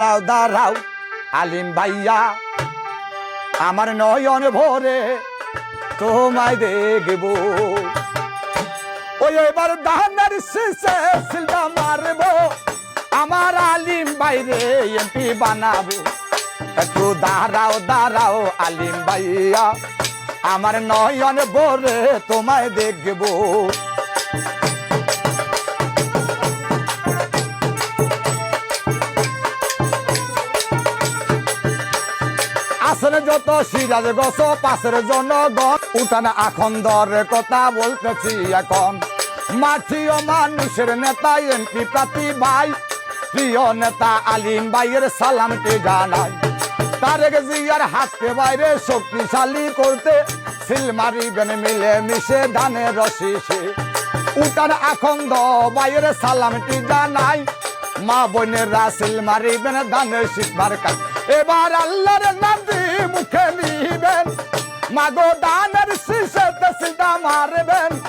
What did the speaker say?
দাঁড়াও দাঁড়াও আলিম ভাইয়া, আমার নয়ন ভরে তোমায় দেখব। ওই এবার ধানের শীষে সিলটা মারবো, আমার আলিম ভাইরে এমপি বানাবো। একটু দাঁড়াও দাঁড়াও আলিম ভাইয়া, আমার নয়ন ভরে তোমায় দেখব। আসলে যত সিরাজ গছ পাশের জনগণ, উঠানা আখন্দর কথা বলতেছি এখন। মাটি ও মানুষের নেতা এমপি প্রার্থী ভাই, প্রিয় নেতা আলিম ভাইয়ের সালামটি জানাই। তারেক জিয়ার হাতকে বাইরে শক্তিশালী করতে সিল মারিবেন মিলে মিশে ধানের রশিসে। উঠান আখন্দ ভাইয়ের সালামটি জানাই, মা বোনেরা সিল মারিবেন ধানের শীষ মার্কা। এবার আল্লাহর নাম দিয়ে মুখে নিবেন, মাগো ধানের শীষে সিলটা মারবেন।